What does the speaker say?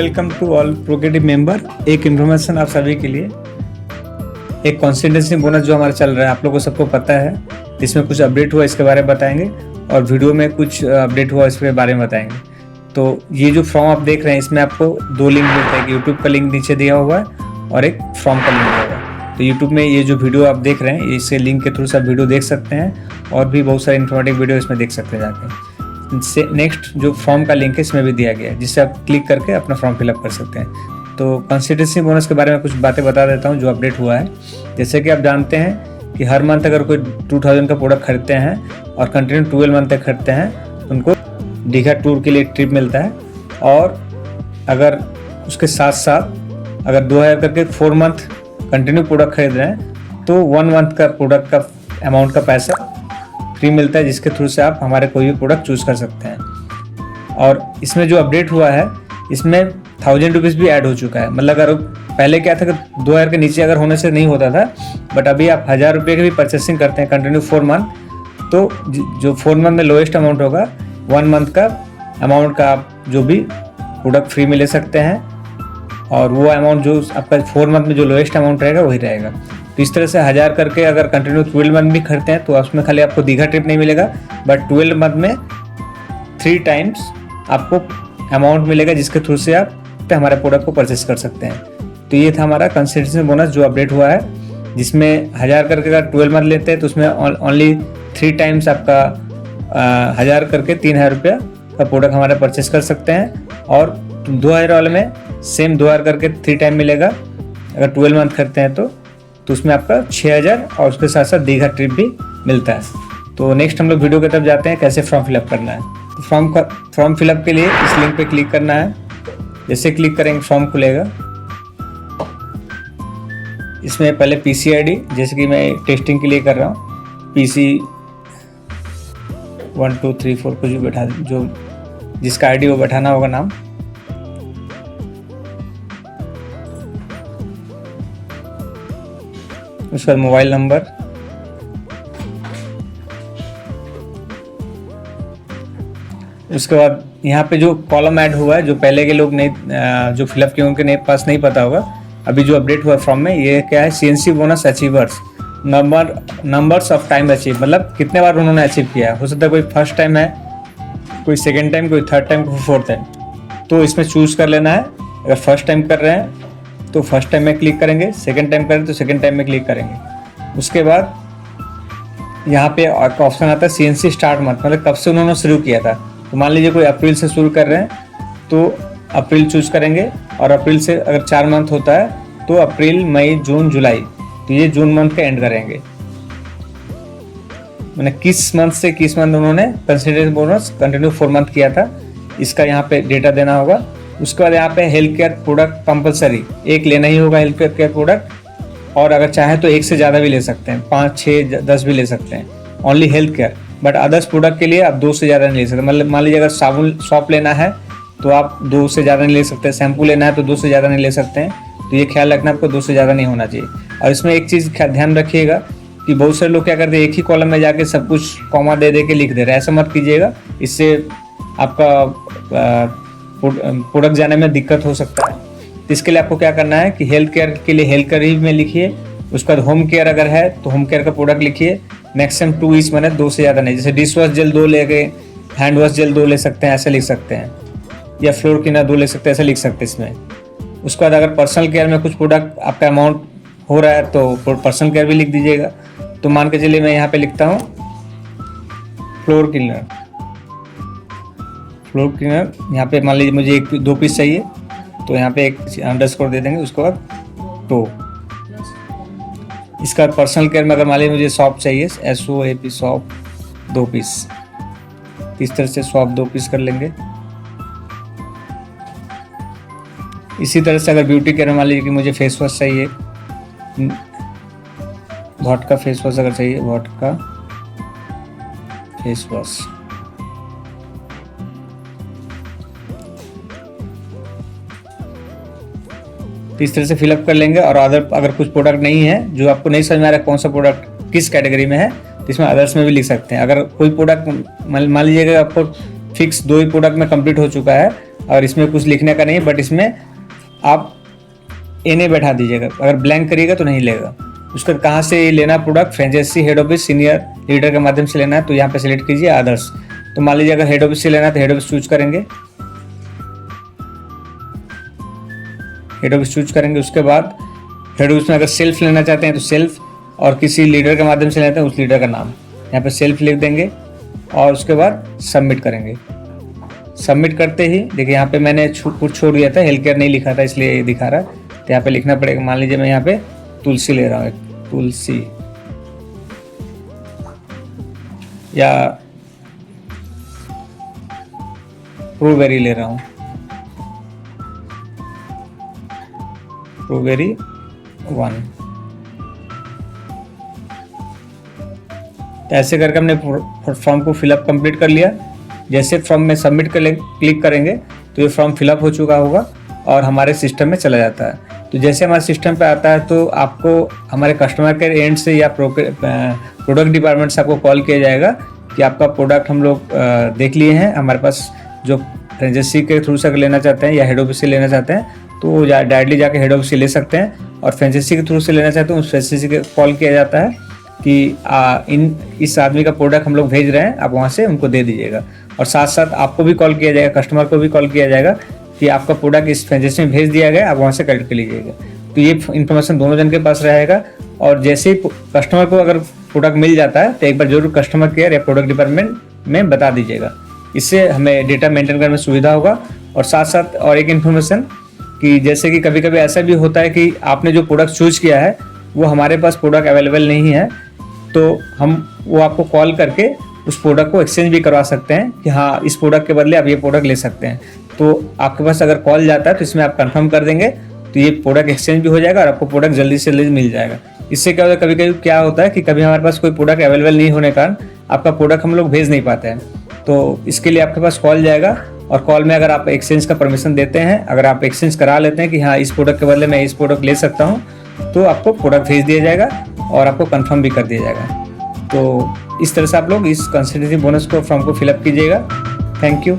Welcome to all progressive member. एक information आप सभी के लिए, एक कॉन्स्टिट्यूंसी बोनस जो हमारा चल रहा है, आप लोगों को सबको पता है। इसमें कुछ अपडेट हुआ इसके बारे में बताएंगे और वीडियो में कुछ अपडेट हुआ इसके बारे में बताएंगे। तो ये जो फॉर्म आप देख रहे हैं, इसमें आपको दो लिंक मिलता है कि यूट्यूब का लिंक नीचे दिया हुआ है और एक फॉर्म का लिंक दिया हुआ है। तो यूट्यूब में ये जो वीडियो आप देख रहे हैं, इसके लिंक के थ्रू से आप वीडियो देख सकते हैं और भी बहुत सारे इन्फॉर्मेटिव वीडियो इसमें देख सकते हैं जाके। नेक्स्ट जो फॉर्म का लिंक है इसमें भी दिया गया है, जिससे आप क्लिक करके अपना फॉर्म फिलअप कर सकते हैं। तो कॉन्स्टिट्यूंसी बोनस के बारे में कुछ बातें बता देता हूँ जो अपडेट हुआ है। जैसे कि आप जानते हैं कि हर मंथ अगर कोई 2000 का प्रोडक्ट खरीदते हैं और कंटिन्यू 12 मंथ तक खरीदते हैं, उनको दीघा टूर के लिए ट्रिप मिलता है। और अगर उसके साथ साथ अगर 2000 करके 4 मंथ कंटिन्यू प्रोडक्ट खरीद रहे हैं तो 1 मंथ का प्रोडक्ट का अमाउंट का पैसा फ्री मिलता है, जिसके थ्रू से आप हमारे कोई भी प्रोडक्ट चूज़ कर सकते हैं। और इसमें जो अपडेट हुआ है, इसमें 1000 रुपीज़ भी ऐड हो चुका है। मतलब अगर पहले क्या था कि 2000 के नीचे अगर होने से नहीं होता था, बट अभी आप 1000 रुपये की भी परचेसिंग करते हैं कंटिन्यू 4 मंथ, तो जो 4 मंथ में लोएस्ट अमाउंट होगा, 1 मंथ का अमाउंट का आप जो भी प्रोडक्ट फ्री में ले सकते हैं। और वो अमाउंट जो आपका 4 मंथ में जो लोएस्ट अमाउंट रहेगा वही रहेगा। तो इस तरह से 1000 करके अगर कंटिन्यू 12 मंथ भी खरीदते हैं तो उसमें खाली आपको दीघा ट्रिप नहीं मिलेगा, बट 12 मंथ में 3 टाइम्स आपको अमाउंट मिलेगा, जिसके थ्रू से आप हमारे प्रोडक्ट को परचेस कर सकते हैं। तो ये था हमारा कॉन्स्टिट्यूंसी बोनस जो अपडेट हुआ है, जिसमें 1000 करके अगर 12 मंथ लेते हैं तो उसमें ओनली 3 टाइम्स आपका 1000 करके 3000 रुपया का प्रोडक्ट हमारे परचेस कर सकते हैं। और 2000 वाले में सेम 2000 करके 3 टाइम मिलेगा अगर 12 मंथ खरीदते हैं तो उसमें आपका 6000 और उसके साथ साथ दीघा ट्रिप भी मिलता है। तो नेक्स्ट हम लोग वीडियो की तरफ जाते हैं, कैसे फॉर्म फिलअप करना है। तो फॉर्म फिलअप के लिए इस लिंक पे क्लिक करना है। जैसे क्लिक करेंगे फॉर्म खुलेगा। इसमें पहले पीसी आईडी, जैसे कि मैं टेस्टिंग के लिए कर रहा हूँ, पीसी 1 2 3 4 को जो जिसका आईडी वो बैठाना होगा नाम। उसका मोबाइल नंबर, उसके बाद यहाँ पे जो कॉलम ऐड हुआ है, जो पहले के लोग नहीं जो फिलअप किए उनके पास नहीं पता होगा, अभी जो अपडेट हुआ फॉर्म में, ये क्या है, CNC bonus achievers numbers of time achieve, मतलब कितने बार उन्होंने अचीव किया है। हो सकता है कोई फर्स्ट टाइम है, कोई सेकेंड टाइम, कोई थर्ड टाइम, कोई फोर्थ टाइम। तो इसमें चूज़ कर लेना है। अगर फर्स्ट टाइम कर रहे हैं तो फर्स्ट टाइम में क्लिक करेंगे, सेकंड टाइम करें तो सेकंड टाइम में क्लिक करेंगे। उसके बाद यहाँ पे ऑप्शन आता है सीएनसी स्टार्ट मंथ, मतलब कब से उन्होंने शुरू किया था। तो मान लीजिए कोई अप्रैल से शुरू कर रहे हैं तो अप्रैल चूज़ करेंगे, और अप्रैल से अगर 4 मंथ होता है तो अप्रैल मई जून जुलाई, तो ये जून मंथ का एंड करेंगे। मैंने किस मंथ से किस मंथ उन्होंने कंसिडरेशन बोनस कंटिन्यू 4 मंथ किया था, इसका यहाँ पे डेटा देना होगा। उसके बाद यहाँ पे हेल्थ केयर प्रोडक्ट कंपलसरी एक लेना ही होगा, हेल्थ केयर प्रोडक्ट, और अगर चाहे तो एक से ज़्यादा भी ले सकते हैं, 5 6 10 भी ले सकते हैं, only health care. But others product के लिए आप 2 से ज़्यादा नहीं ले सकते। मतलब मान लीजिए अगर साबुन सॉप लेना है तो आप 2 से ज़्यादा नहीं ले सकते, शैम्पू लेना है तो 2 से ज़्यादा नहीं ले सकते हैं। तो ये ख्याल रखना, आपको 2 से ज़्यादा नहीं होना चाहिए। और इसमें एक चीज़ ध्यान रखिएगा कि बहुत सारे लोग क्या करते हैं, एक ही कॉलम में जाके सब कुछ कॉमा दे के लिख दे रहे हैं। ऐसा मत कीजिएगा, इससे आपका प्रोडक्ट जाने में दिक्कत हो सकता है। इसके लिए आपको क्या करना है कि हेल्थ केयर के लिए हेल्थ केयर ही में लिखिए। उसके बाद होम केयर अगर है तो होम केयर का प्रोडक्ट लिखिए। मैक्सिमम 2 ईच, मैंने 2 से ज़्यादा नहीं। जैसे डिश वॉश जेल 2 ले गए, हैंड वॉश जेल 2 ले सकते हैं, ऐसे लिख सकते हैं, या फ्लोर क्लीनर 2 ले सकते हैं, ऐसे लिख सकते हैं इसमें। उसके बाद अगर पर्सनल केयर में कुछ प्रोडक्ट आपका अमाउंट हो रहा है तो पर्सनल केयर भी लिख दीजिएगा। तो मान के चलिए मैं यहाँ पे लिखता हूँ फ्लोर क्लीनर। यहाँ पे मान लीजिए मुझे 2 पीस चाहिए, तो यहाँ पे एक अंडरस्कोर दे देंगे। उसके बाद तो इसका पर्सनल केयर में अगर मान लीजिए मुझे सॉप चाहिए, SOAP सॉप 2 पीस, इस तरह से सॉप 2 पीस कर लेंगे। इसी तरह से अगर ब्यूटी केयर में मान लीजिए कि मुझे फेस वॉश चाहिए, वॉट का फेस वॉश अगर चाहिए, वॉट का फेस वॉश, तो इस तरह से फिलअप कर लेंगे। और अगर कुछ प्रोडक्ट नहीं है, जो आपको नहीं समझ में आ रहा है कौन सा प्रोडक्ट किस कैटेगरी में है, तो इसमें अदर्स में भी लिख सकते हैं। अगर कोई प्रोडक्ट मान लीजिएगा आपको फिक्स 2 ही प्रोडक्ट में कंप्लीट हो चुका है, और इसमें कुछ लिखने का नहीं, बट इसमें आप एन बैठा दीजिएगा। अगर ब्लैंक करिएगा तो नहीं लेगा। उसका कहाँ से लेना product, franchisee head office senior leader के माध्यम से लेना है, तो यहाँ पे सिलेक्ट कीजिए अदर्स। तो मान लीजिए अगर हेड ऑफिस से लेना है तो हेड ऑफिस चूज करेंगे, हेड ऑफिस चूज करेंगे। उसके बाद हेड ऑफिस में अगर सेल्फ लेना चाहते हैं तो सेल्फ, और किसी लीडर के माध्यम से लेते हैं उस लीडर का नाम यहाँ पे सेल्फ लिख देंगे और उसके बाद सबमिट करेंगे। सबमिट करते ही देखिए यहाँ पे मैंने कुछ छोड़ दिया था, हेल्थ केयर नहीं लिखा था इसलिए ये दिखा रहा है, तो यहाँ पे लिखना पड़ेगा। मान लीजिए मैं यहाँ पे तुलसी ले रहा हूँ, तुलसी, या प्रूवेरी ले रहा हूँ, प्रूवेरी 1। तो ऐसे करके हमने फॉर्म को फिलअप कंप्लीट कर लिया। जैसे फॉर्म में सबमिट कर क्लिक करेंगे तो ये फॉर्म फिलअप हो चुका होगा और हमारे सिस्टम में चला जाता है। तो जैसे हमारे सिस्टम पे आता है तो आपको हमारे कस्टमर केयर एंड से या प्रोडक्ट डिपार्टमेंट से आपको कॉल किया जाएगा कि आपका प्रोडक्ट हम लोग देख लिए हैं, हमारे पास जो फ्रेंचाइजी के थ्रू से लेना चाहते हैं या हेड ऑफिस से लेना चाहते हैं तो डायरेक्टली जाके हेड ऑफिस से ले सकते हैं, और फ्रेंचाइजी के थ्रू से लेना चाहते हैं उस फ्रेंचाइजी के कॉल किया जाता है कि इस आदमी का प्रोडक्ट हम लोग भेज रहे हैं, आप वहाँ से उनको दे दीजिएगा। और साथ साथ आपको भी कॉल किया जाएगा, कस्टमर को भी कॉल किया जाएगा कि आपका प्रोडक्ट इस फ्रेंचाइजी में भेज दिया गया, आप वहाँ से कलेक्ट कर लीजिएगा। तो ये इन्फॉर्मेशन दोनों जन के पास रहेगा। और जैसे ही कस्टमर को अगर प्रोडक्ट मिल जाता है तो एक बार जरूर कस्टमर केयर या प्रोडक्ट डिपार्टमेंट में बता दीजिएगा। इससे हमें डेटा मेंटेन करने में सुविधा होगा। और साथ साथ और एक इन्फॉर्मेशन कि जैसे कि कभी कभी ऐसा भी होता है कि आपने जो प्रोडक्ट चूज किया है वो हमारे पास प्रोडक्ट अवेलेबल नहीं है, तो हम वो आपको कॉल करके उस प्रोडक्ट को एक्सचेंज भी करवा सकते हैं कि हाँ इस प्रोडक्ट के बदले आप ये प्रोडक्ट ले सकते हैं। तो आपके पास अगर कॉल जाता है तो इसमें आप कंफर्म कर देंगे तो ये प्रोडक्ट एक्सचेंज भी हो जाएगा और आपको प्रोडक्ट जल्दी से जल्दी मिल जाएगा। इससे क्या होता है, कभी कभी क्या होता है कि कभी हमारे पास कोई प्रोडक्ट अवेलेबल नहीं होने के कारण आपका प्रोडक्ट हम लोग भेज नहीं पाते हैं, तो इसके लिए आपके पास कॉल जाएगा और कॉल में अगर आप एक्सचेंज का परमिशन देते हैं, अगर आप एक्सचेंज करा लेते हैं कि हाँ इस प्रोडक्ट के बदले मैं इस प्रोडक्ट ले सकता हूँ, तो आपको प्रोडक्ट भेज दिया जाएगा और आपको कंफर्म भी कर दिया जाएगा। तो इस तरह से आप लोग इस कंसल्टेंसी बोनस को फॉर्म को फिलअप कीजिएगा। Thank you.